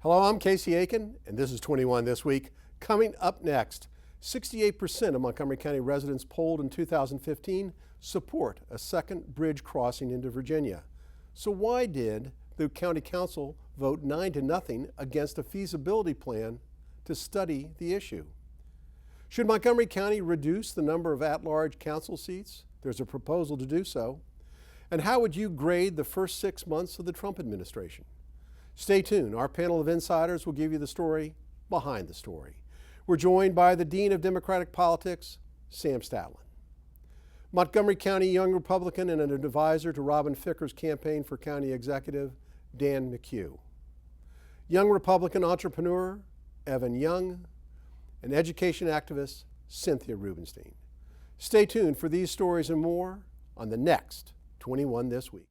Hello, I'm Casey Aiken, and this is 21 This Week. Coming up next, 68% of Montgomery County residents polled in 2015 support a second bridge crossing into Virginia. So why did the County Council vote 9-0 against a feasibility plan to study the issue? Should Montgomery County reduce the number of at-large council seats? There's a proposal to do so. And how would you grade the first 6 months of the Trump administration? Stay tuned. Our panel of insiders will give you the story behind the story. We're joined by the Dean of Democratic Politics, Sam Statland. Montgomery County young Republican and an advisor to Robin Ficker's campaign for county executive, Dan McHugh. Young Republican entrepreneur, Evan Young, and education activist, Cynthia Rubenstein. Stay tuned for these stories and more on the next 21 This Week.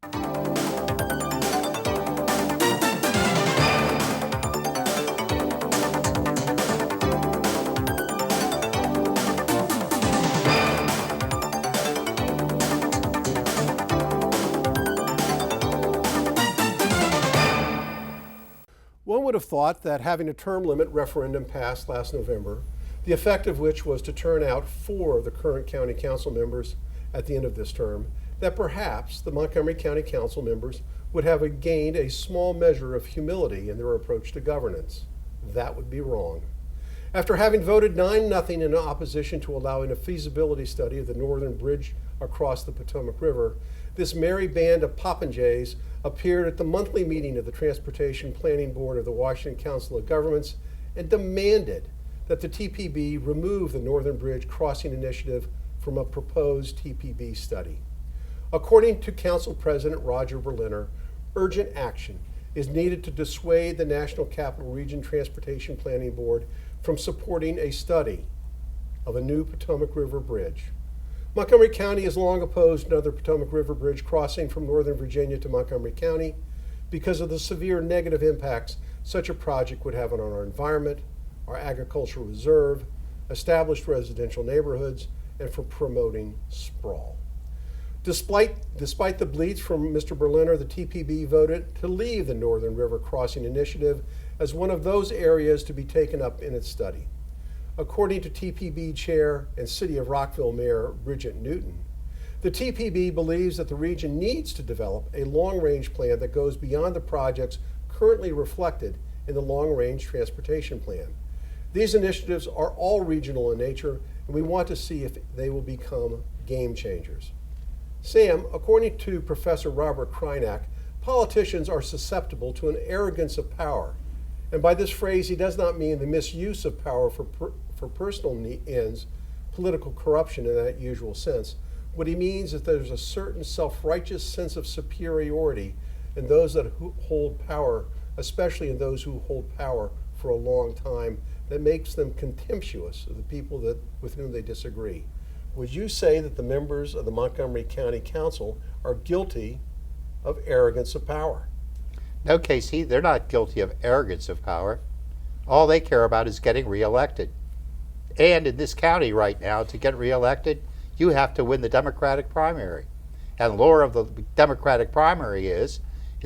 One would have thought that having a term limit referendum passed last November, the effect of which was to turn out 4 of the current county council members at the end of this term, that perhaps the Montgomery County Council members would have gained a small measure of humility in their approach to governance. That would be wrong. After having voted 9-0 in opposition to allowing a feasibility study of the northern bridge across the Potomac River, this merry band of popinjays appeared at the monthly meeting of the Transportation Planning Board of the Washington Council of Governments and demanded that the TPB remove the Northern Bridge Crossing Initiative from a proposed TPB study. According to Council President Roger Berliner, urgent action is needed to dissuade the National Capital Region Transportation Planning Board from supporting a study of a new Potomac River bridge. Montgomery County has long opposed another Potomac River bridge crossing from Northern Virginia to Montgomery County because of the severe negative impacts such a project would have on our environment, our agricultural reserve, established residential neighborhoods, and for promoting sprawl. Despite the bleats from Mr. Berliner, the TPB voted to leave the Northern River Crossing Initiative as one of those areas to be taken up in its study. According to TPB Chair and City of Rockville Mayor Bridget Newton, the TPB believes that the region needs to develop a long-range plan that goes beyond the projects currently reflected in the long-range transportation plan. These initiatives are all regional in nature, and we want to see if they will become game changers. Sam, according to Professor Robert Krynak, politicians are susceptible to an arrogance of power. And by this phrase, he does not mean the misuse of power for personal ends, political corruption in that usual sense. What he means is that there's a certain self-righteous sense of superiority in those that hold power, especially in those who hold power for a long time, that makes them contemptuous of the people with whom they disagree. Would you say that the members of the Montgomery County Council are guilty of arrogance of power? No, Casey, they're not guilty of arrogance of power. All they care about is getting reelected. And in this county right now, to get reelected, you have to win the Democratic primary. And the lore of the Democratic primary is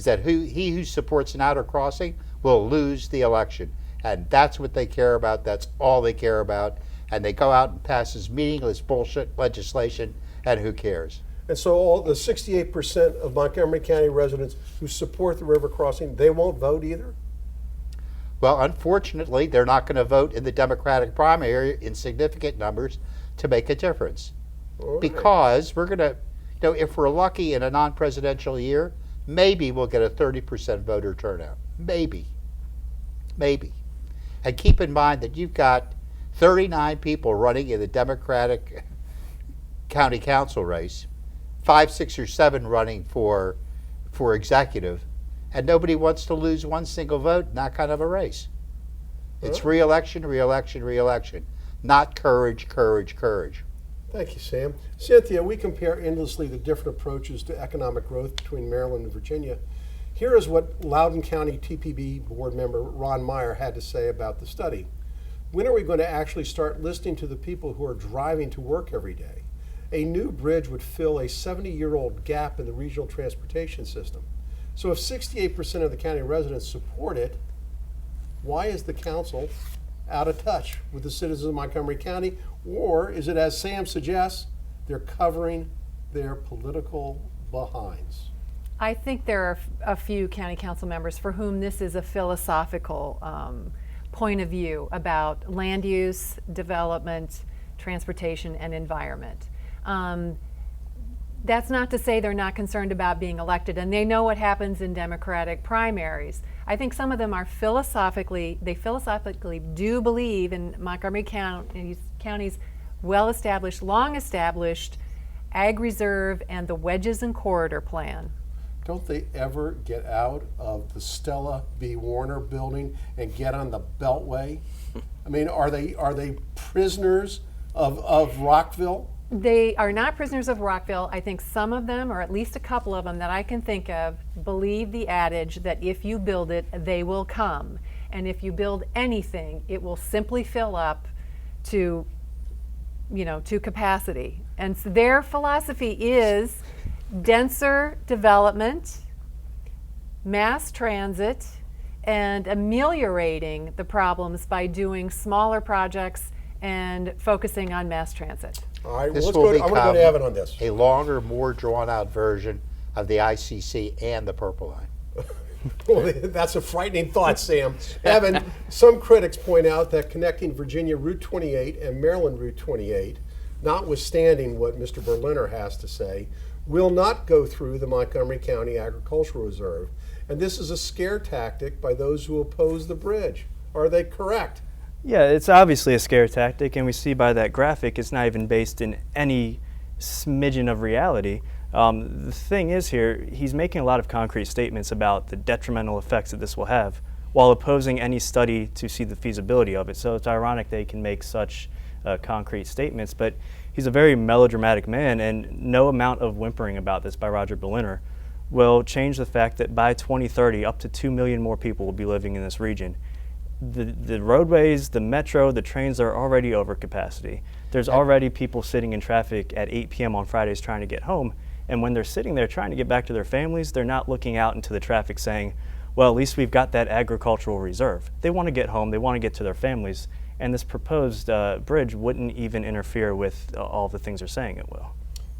that he who supports an outer crossing will lose the election. And that's what they care about. That's all they care about. And they go out and pass this meaningless bullshit legislation, and who cares? And so all the 68% of Montgomery County residents who support the river crossing, they won't vote either? Well, unfortunately, they're not going to vote in the Democratic primary in significant numbers to make a difference. Right. Because we're going to, if we're lucky in a non-presidential year, maybe we'll get a 30% voter turnout. Maybe. And keep in mind that you've got 39 people running in the Democratic County Council race, 5, 6, or 7 running for executive, and nobody wants to lose one single vote in that kind of a race. It's re-election, not courage. Thank you, Sam. Cynthia, we compare endlessly the different approaches to economic growth between Maryland and Virginia. Here is what Loudoun County TPB board member Ron Meyer had to say about the study. When are we going to actually start listening to the people who are driving to work every day? A new bridge would fill a 70-year-old gap in the regional transportation system. So if 68% of the county residents support it, Why is the council out of touch with the citizens of Montgomery County? Or is it, as Sam suggests, they're covering their political behinds? I think there are a few county council members for whom this is a philosophical point of view about land use, development, transportation, and environment. That's not to say they're not concerned about being elected, and they know what happens in Democratic primaries. I think some of them are philosophically do believe in Montgomery County's well-established, long-established ag reserve and the wedges and corridor plan. Don't they ever get out of the Stella B. Warner building and get on the Beltway? I mean, are they prisoners of Rockville? They are not prisoners of Rockville. I think some of them, or at least a couple of them that I can think of, believe the adage that if you build it, they will come. And if you build anything, it will simply fill up to capacity. And so their philosophy is denser development, mass transit, and ameliorating the problems by doing smaller projects and focusing on mass transit. All right, This well, will I want to go to Evan on this. a longer, more drawn-out version of the ICC and the Purple Line. Well, that's a frightening thought, Sam. Evan, some critics point out that connecting Virginia Route 28 and Maryland Route 28, notwithstanding what Mr. Berliner has to say, will not go through the Montgomery County Agricultural Reserve. And this is a scare tactic by those who oppose the bridge. Are they correct? Yeah, it's obviously a scare tactic, and we see by that graphic it's not even based in any smidgen of reality. The thing is here, he's making a lot of concrete statements about the detrimental effects that this will have, while opposing any study to see the feasibility of it. So it's ironic that he can make such concrete statements, but he's a very melodramatic man, and no amount of whimpering about this by Roger Berliner will change the fact that by 2030, up to 2 million more people will be living in this region. The roadways, the metro, the trains are already over capacity. There's already people sitting in traffic at 8 p.m. on Fridays trying to get home, and when they're sitting there trying to get back to their families, they're not looking out into the traffic saying, well, at least we've got that agricultural reserve. They want to get home, they want to get to their families, and this proposed bridge wouldn't even interfere with all the things they're saying it will.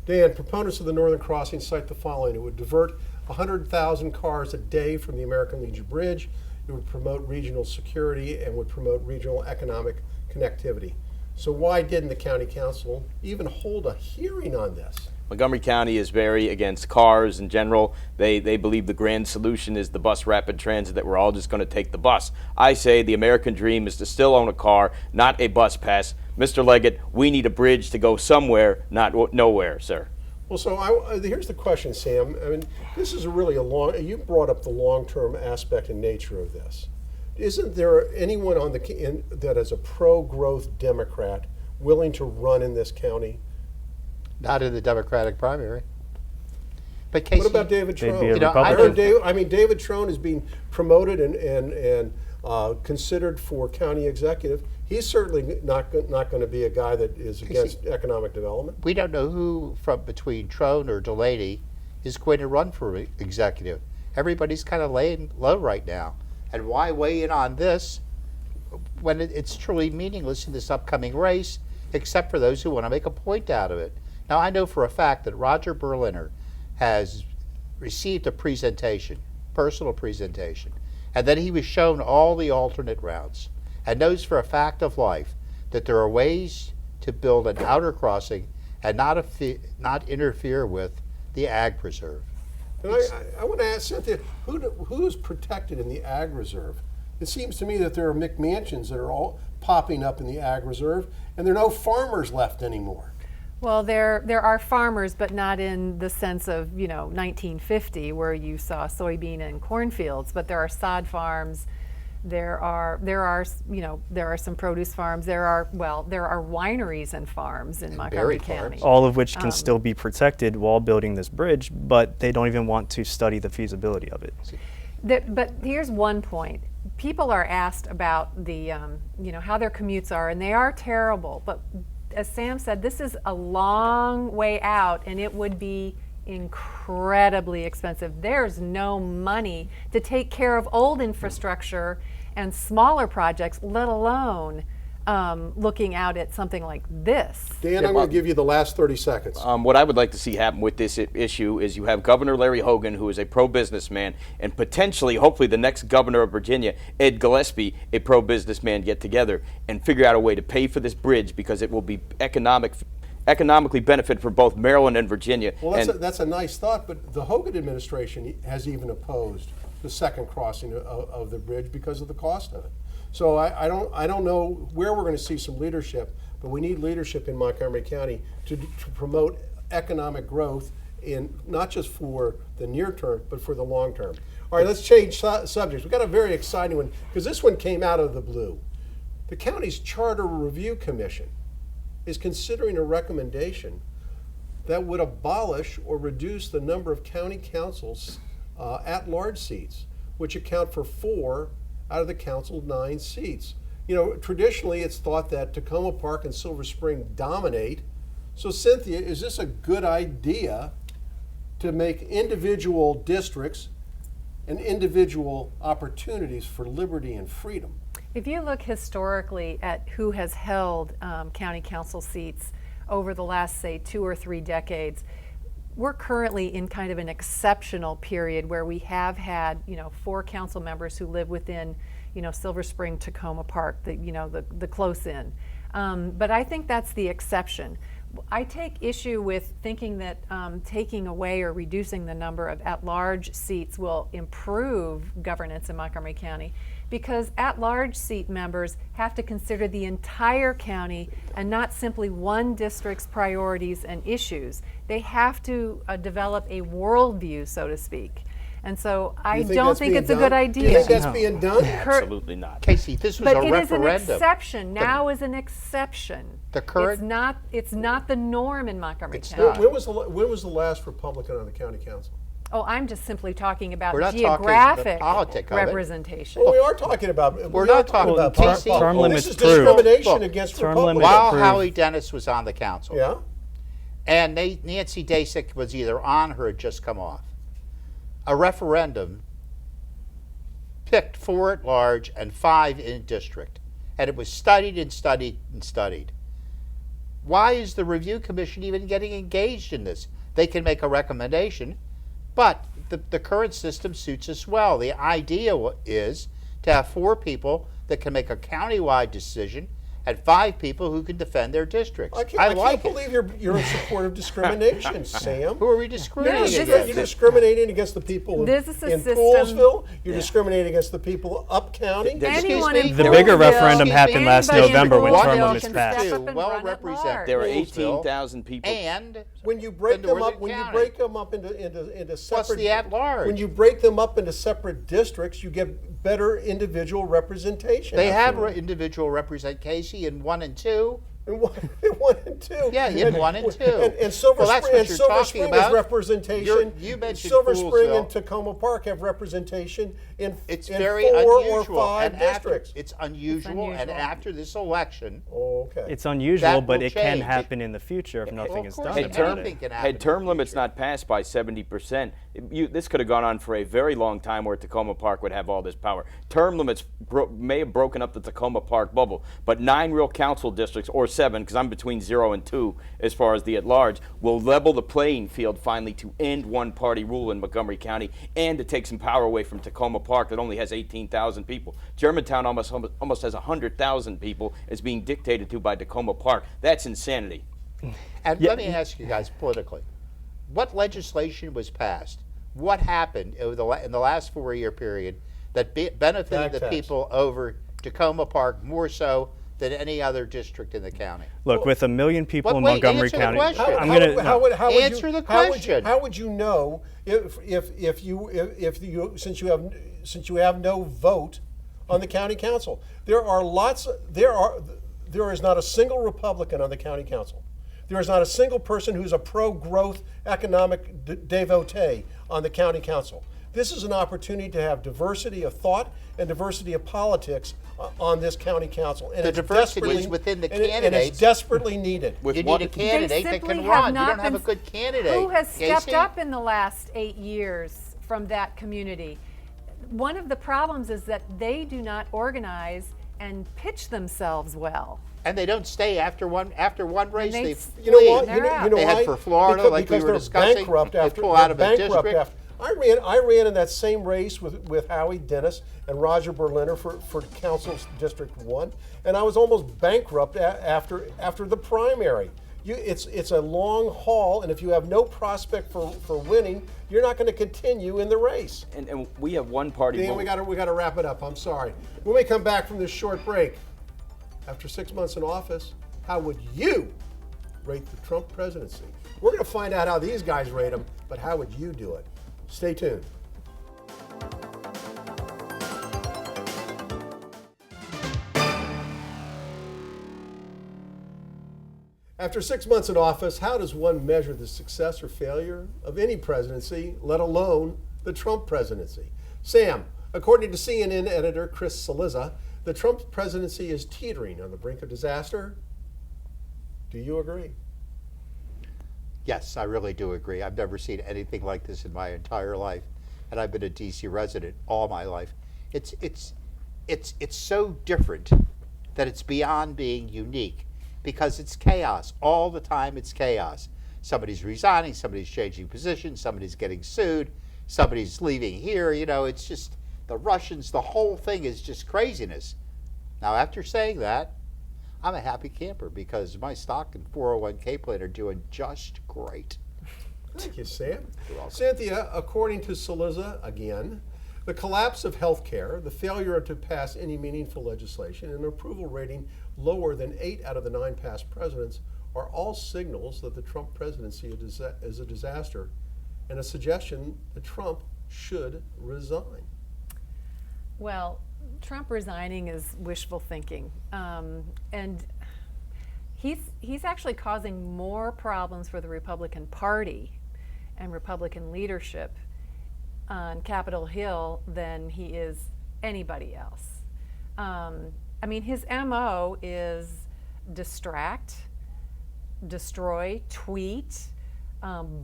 Dan, proponents of the Northern Crossing cite the following. It would divert 100,000 cars a day from the American Legion Bridge. It would promote regional security and would promote regional economic connectivity. So why didn't the county council even hold a hearing on this? Montgomery County is very against cars in general. They believe the grand solution is the bus rapid transit, that we're all just going to take the bus. I say the American dream is to still own a car, not a bus pass. Mr. Leggett, we need a bridge to go somewhere, not nowhere, sir. Well, so here's the question, Sam. I mean, this is really you brought up the long-term aspect and nature of this. Isn't there anyone that is a pro-growth Democrat willing to run in this county? Not in the Democratic primary. But Casey, What about David They'd Trone? be a I Republican. heard David Trone is being promoted and considered for county executive. He's certainly not going to be a guy that is against economic development. we don't know who from between Trone or Delaney is going to run for executive. Everybody's kind of laying low right now. And why weigh in on this when it's truly meaningless in this upcoming race, except for those who want to make a point out of it? Now, I know for a fact that Roger Berliner has received a presentation, personal presentation, and then he was shown all the alternate routes, and knows for a fact of life that there are ways to build an outer crossing and not interfere with the ag preserve. And I want to ask Cynthia, who's protected in the ag reserve? It seems to me that there are McMansions that are all popping up in the ag reserve, and there are no farmers left anymore. Well, there are farmers, but not in the sense of 1950, where you saw soybean and cornfields. But there are sod farms. There are some produce farms. There are wineries and farms in Montgomery County. All of which can still be protected while building this bridge, but they don't even want to study the feasibility of it. But here's one point. People are asked about the how their commutes are, and they are terrible. But as Sam said, this is a long way out, and it would be incredibly expensive. There's no money to take care of old infrastructure and smaller projects, let alone looking out at something like this. Dan, I'm going to give you the last 30 seconds. What I would like to see happen with this issue is you have Governor Larry Hogan, who is a pro-businessman, and potentially, hopefully, the next governor of Virginia, Ed Gillespie, a pro-businessman, get together and figure out a way to pay for this bridge, because it will be economically benefit for both Maryland and Virginia. Well, that's a nice thought, but the Hogan administration has even opposed the second crossing of the bridge because of the cost of it. So I don't know where we're going to see some leadership, but we need leadership in Montgomery County to promote economic growth, in not just for the near term, but for the long term. All right, let's change subjects. We've got a very exciting one, because this one came out of the blue. The county's Charter Review Commission is considering a recommendation that would abolish or reduce the number of county councils at-large seats, which account for 4 out of the council's 9 seats. You know, traditionally it's thought that Tacoma Park and Silver Spring dominate. So Cynthia, is this a good idea to make individual districts and individual opportunities for liberty and freedom? If you look historically at who has held county council seats over the last, say, 2 or 3 decades, we're currently in kind of an exceptional period where we have had, 4 council members who live within, Silver Spring, Tacoma Park, the close in. But I think that's the exception. I take issue with thinking that taking away or reducing the number of at-large seats will improve governance in Montgomery County, because at-large seat members have to consider the entire county and not simply one district's priorities and issues. They have to develop a worldview, so to speak. And so I don't think it's a good idea. Do you think that's being done? Absolutely not. Casey, this was But a it is an referendum. exception. Now is an exception. The current- It's not the norm in Montgomery It's County. not. When was the last Republican on the county council? Oh, I'm just simply talking about We're not talking the geographic politic of it. representation. Well, we are talking about. We're not talking about about party. term limits This is proved. discrimination Look, against term Republicans. limits While approved. Howie Dennis was on the council, Yeah. and Nancy Dasick was either on or had just come off, a referendum picked 4 at large and 5 in district, and it was studied and studied and studied. Why is the review commission even getting engaged in this? They can make a recommendation, but the current system suits us well. The idea is to have 4 people that can make a countywide decision and 5 people who can defend their districts. I can't believe you're in support of discrimination, Sam. Who are we discriminating No, against? You're discriminating against the people This is a in system- Poolsville. You're discriminating against the people up county. Anyone Excuse in me? The bigger Poolsville- referendum happened last anybody in November when Poolsville term limits can passed. step up and Well run at represented. large. There are Poolsville 18,000 people. And When you break in them Northern up, when you County. break them up into separate, Plus the at-large. when you break them up into separate districts, you get better individual representation. they have individual represent Casey in 1 and 2. In 1 and 2. Yeah, in 1 and 2. And Silver Well, that's Spring, what and you're Silver talking Spring about. has representation. You mentioned Silver Spring Poolsville. and Tacoma Park have representation in It's in very 4 unusual. or 5 and after, districts. it's unusual, and unusual. after this election, Okay. It's unusual, That but will it can change. happen in the future if nothing of is course done it Had can. about Anything it. can happen Had in term the limits future. not passed by 70%, this could have gone on for a very long time where Tacoma Park would have all this power. Term limits may have broken up the Tacoma Park bubble, but 9 real council districts, or 7, because I'm between 0 and 2 as far as the at-large, will level the playing field finally to end one-party rule in Montgomery County and to take some power away from Tacoma Park that only has 18,000 people. Germantown almost has 100,000 people as being dictated to by Tacoma Park. That's insanity. And let me ask you guys politically, what legislation was passed? What happened in the last 4-year period that benefited Back the tax. people over Tacoma Park more so than any other district in the county? Look, with 1 million people in wait, Montgomery answer the County, question. I'm gonna Answer the question. How would you know if you since you have no vote on the county council? There is not a single Republican on the county council. There is not a single person who's a pro-growth economic devotee on the county council. This is an opportunity to have diversity of thought and diversity of politics on this county council. And The it's diversity desperately- is within the and it's candidates. desperately needed. With You one- need a candidate that simply can have run. You not don't have a been- good candidate. Who has stepped Casey? up in the last 8 years from that community? one of the problems is that they do not organize and pitch themselves well. And they don't stay after one race. they They s- You know flee. what? They're out. You know They why? head for Florida, because, like we because were they're discussing. bankrupt They after. pull out they're of a bankrupt district. after. I ran in that same race with Howie Dennis and Roger Berliner for Council's District 1, and I was almost bankrupt after the primary. It's a long haul, and if you have no prospect for winning, you're not going to continue in the race. And we have one party. Dan, we got to wrap it up. I'm sorry. When we come back from this short break, after 6 months in office, how would you rate the Trump presidency? We're going to find out how these guys rate him, but how would you do it? Stay tuned. After 6 months in office, how does one measure the success or failure of any presidency, let alone the Trump presidency? Sam, according to CNN editor Chris Cillizza, the Trump presidency is teetering on the brink of disaster. Do you agree? Yes, I really do agree. I've never seen anything like this in my entire life, and I've been a DC resident all my life. It's so different that it's beyond being unique, because it's chaos all the time. It's chaos. Somebody's resigning, somebody's changing positions, somebody's getting sued, somebody's leaving here. You know, it's just the Russians. The whole thing is just craziness. Now, after saying that, I'm a happy camper because my stock and 401k plan are doing just great. Thank you, Sam. You're welcome. Cynthia, according to Cillizza, again, the collapse of health care, the failure to pass any meaningful legislation, and an approval rating lower than 8 out of the 9 past presidents are all signals that the Trump presidency is a disaster and a suggestion that Trump should resign. Well, Trump resigning is wishful thinking, and he's actually causing more problems for the Republican Party and Republican leadership on Capitol Hill than he is anybody else. I mean, his MO is distract, destroy, tweet,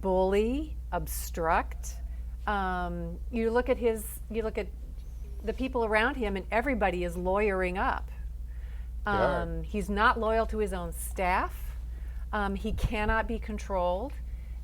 bully, obstruct. You look at the people around him, and everybody is lawyering up. He's not loyal to his own staff. He cannot be controlled,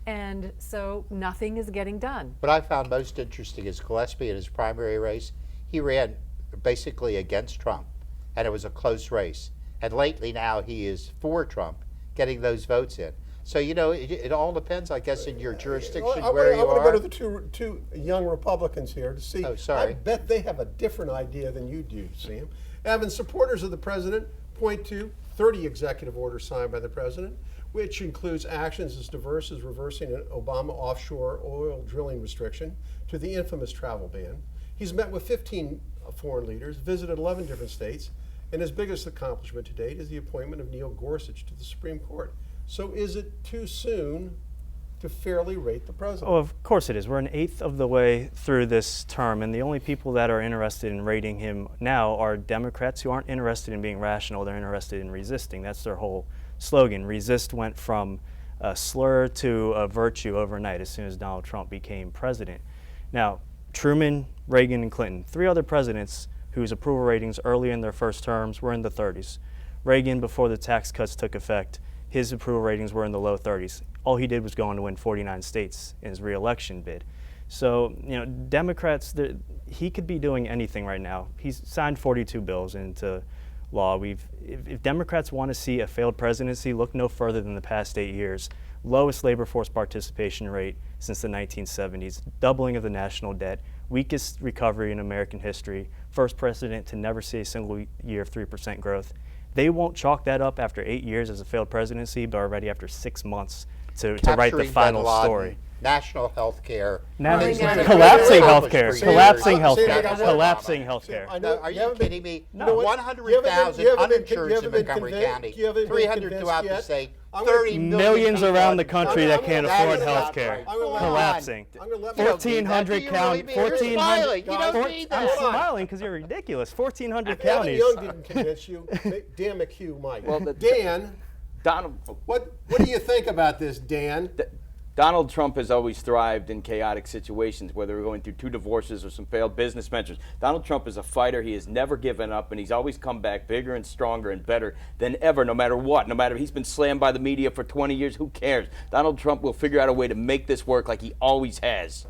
and so nothing is getting done. What I found most interesting is Gillespie in his primary race, he ran basically against Trump, and it was a close race. And lately now he is for Trump, getting those votes in. So, you know, it all depends, I guess, in your jurisdiction where you I want to are. go to the two young Republicans here to see. Oh, sorry. I bet they have a different idea than you do, Sam. Evan, supporters of the president point to 30 executive orders signed by the president, which includes actions as diverse as reversing an Obama offshore oil drilling restriction to the infamous travel ban. He's met with 15 foreign leaders, visited 11 different states, and his biggest accomplishment to date is the appointment of Neil Gorsuch to the Supreme Court. So is it too soon to fairly rate the president? Oh, of course it is. We're an eighth of the way through this term, and the only people that are interested in rating him now are Democrats who aren't interested in being rational. They're interested in resisting. That's their whole slogan. Resist went from a slur to a virtue overnight as soon as Donald Trump became president. Now, Truman, Reagan, and Clinton, 3 other presidents whose approval ratings early in their first terms were in the 30s. Reagan, before the tax cuts took effect, his approval ratings were in the low 30s. All he did was go on to win 49 states in his re-election bid. So, you know, Democrats, he could be doing anything right now. He's signed 42 bills into law. If Democrats want to see a failed presidency, look no further than the past 8 years. Lowest labor force participation rate since the 1970s, doubling of the national debt, weakest recovery in American history, first president to never see a single year of 3% growth. They won't chalk that up after 8 years as a failed presidency, but already after 6 months to write the Capturing final bin Laden, story. National health care. Collapsing healthcare. Sam, Collapsing Sam, healthcare. I got one. Collapsing healthcare. I know- Are you you haven't been- kidding me? you know what? 100,000 You haven't been uninsured in been Montgomery convinced- County, you haven't been 300 convinced throughout the yet. state, I'm gonna- 30 million Millions people around the on- country that can't That afford is not health care. right. I'm gonna let- Collapsing. I'm gonna let- 1,400 Do you counties. really mean- You're smiling. You don't mean I'm that. smiling because you're ridiculous. 1,400 Evan counties. Young didn't convince you. Dan McHugh might. Well, Dan, Donald, what do you think about this, Dan? Donald Trump has always thrived in chaotic situations, whether we're going through 2 divorces or some failed business ventures. Donald Trump is a fighter. He has never given up, and he's always come back bigger and stronger and better than ever, no matter what. No matter if he's been slammed by the media for 20 years, who cares? Donald Trump will figure out a way to make this work like he always has.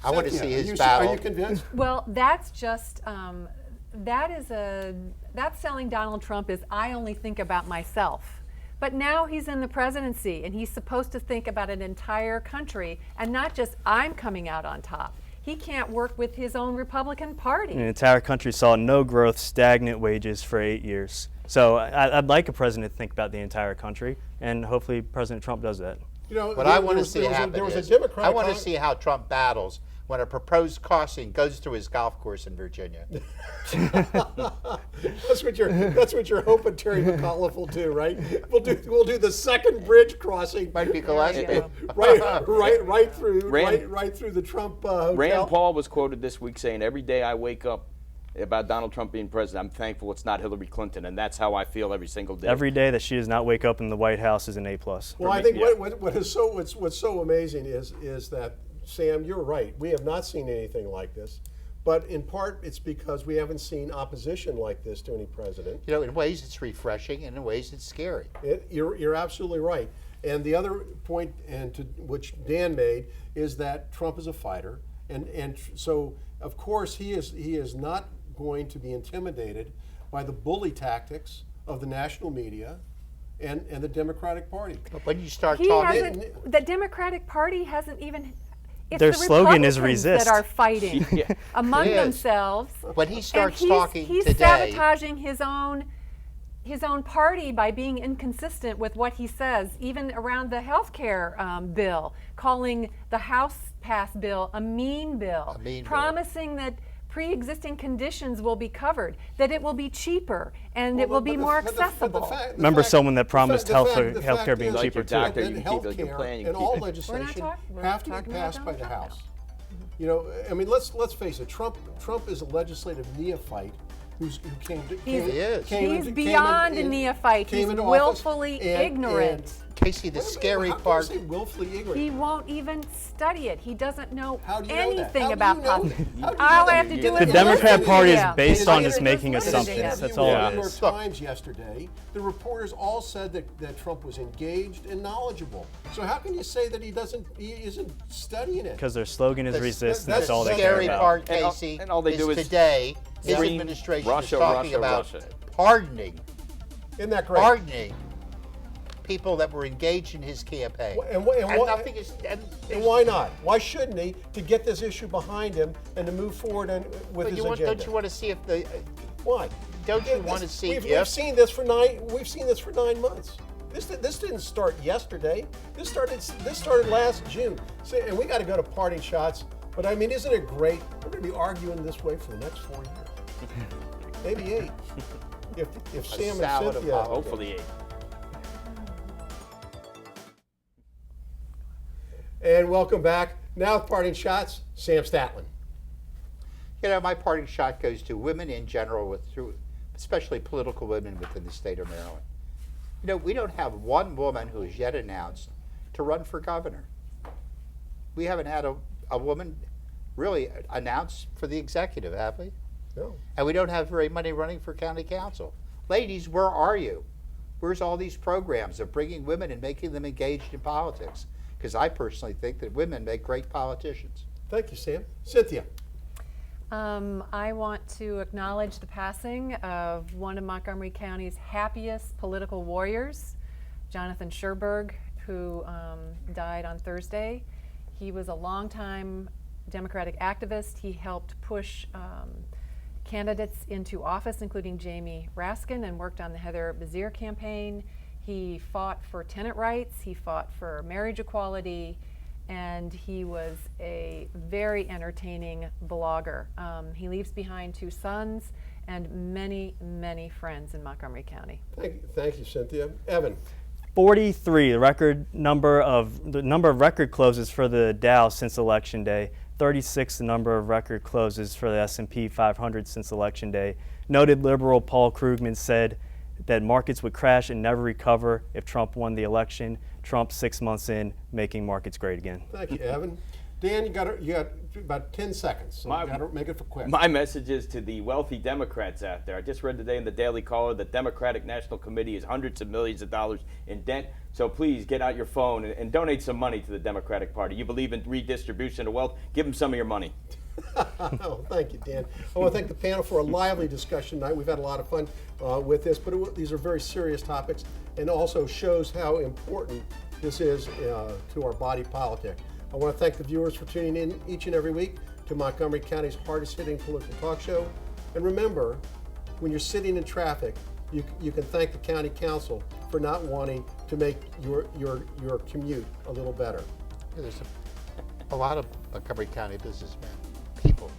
I want to see Cynthia, his battle. Are you convinced? Well, that's just that's selling Donald Trump as I only think about myself. But now he's in the presidency and he's supposed to think about an entire country and not just I'm coming out on top. He can't work with his own Republican Party. The entire country saw no growth, stagnant wages for 8 years. So I'd like a president to think about the entire country, and hopefully President Trump does that. You know, What I want to see happen there was is, a Democrat. I want to see how Trump battles when a proposed crossing goes through his golf course in Virginia. That's what you're hoping Terry McAuliffe will do, right? We'll do the second bridge crossing. Might be Gillespie. right through the Trump hotel. Rand Paul was quoted this week saying, "Every day I wake up about Donald Trump being president, I'm thankful it's not Hillary Clinton," and that's how I feel every single day. Every day that she does not wake up in the White House is an A+. Well, I think what's so amazing is that, Sam, you're right. We have not seen anything like this, but in part it's because we haven't seen opposition like this to any president. You know, in ways it's refreshing, and in ways it's scary. You're absolutely right. And the other point, and to which Dan made, is that Trump is a fighter, and so of course he is not going to be intimidated by the bully tactics of the national media and the Democratic Party. But when you start talking, The Democratic Party hasn't even. It's Their the slogan is Republicans resist. that are fighting among It is. themselves. when he starts and talking he's today, sabotaging his own party by being inconsistent with what he says, even around the health care bill, calling the House passed bill a mean bill, promising that pre-existing conditions will be covered, that it will be cheaper, and it will be more accessible. Remember someone that promised healthcare being cheaper too. doctor, you can keep Health like your care plan, you and can keep all it. legislation we're have to be talking about passed by the Donald Trump House. You know, I mean, let's face it. Trump is a legislative neophyte who came to. He's beyond a neophyte. He's willfully ignorant. Casey, the scary part. How do you say willfully ignorant? He won't even study it. He doesn't know How do you know that? anything How do about you know politics. that? How do you know All I that? have to do The is Democrat listen Party to is him. based on just Listen making to assumptions. him. That's In all the it New York is. Times yesterday, the reporters all said that Trump was engaged and knowledgeable. So how can you say that he isn't studying it? Because their slogan is resist, and that's that's all the they care scary about. part, And all- Casey, and all they do is today his scream, administration Russia, is talking Russia, about Russia. pardoning Isn't that great? people that were engaged in his campaign. And nothing is. And why not? Why shouldn't he, to get this issue behind him and to move forward with his agenda? Don't you want to see if the? Why? Don't you want to see We've seen this for 9 months. This didn't start yesterday. This started last June. So, and we got to go to parting shots. But I mean, isn't it great? We're going to be arguing this way for the next 4 years, maybe 8. If Sam and salad of Cynthia, Hopefully 8. And welcome back. Now parting shots, Sam Statland. You know, my parting shot goes to women in general, especially political women within the state of Maryland. You know, we don't have one woman who is yet announced to run for governor. We haven't had a woman really announced for the executive, have we? No. And we don't have very many running for county council. Ladies, where are you? Where's all these programs of bringing women and making them engaged in politics? Because I personally think that women make great politicians. Thank you, Sam. Cynthia. I want to acknowledge the passing of one of Montgomery County's happiest political warriors, Jonathan Sherberg, who died on Thursday. He was a longtime Democratic activist. He helped push candidates into office, including Jamie Raskin, and worked on the Heather Bezier campaign. He fought for tenant rights, he fought for marriage equality, and he was a very entertaining blogger. He leaves behind 2 sons and many, many friends in Montgomery County. Thank you, Cynthia. Evan. 43, the number of record closes for the Dow since Election Day. 36, the number of record closes for the S&P 500 since Election Day. Noted liberal Paul Krugman said that markets would crash and never recover if Trump won the election. Trump 6 months in, making markets great again. Thank you, Evan. Dan, you got about 10 seconds, so you got to make it for quick. My message is to the wealthy Democrats out there. I just read today in the Daily Caller that Democratic National Committee is hundreds of millions of dollars in debt. So please get out your phone and donate some money to the Democratic Party. You believe in redistribution of wealth? Give them some of your money. Oh, thank you, Dan. I want to thank the panel for a lively discussion tonight. We've had a lot of fun with this, but these are very serious topics and also shows how important this is to our body politic. I want to thank the viewers for tuning in each and every week to Montgomery County's hardest hitting political talk show. And remember, when you're sitting in traffic, you can thank the county council for not wanting to make your commute a little better. There's a lot of Montgomery County businessmen, people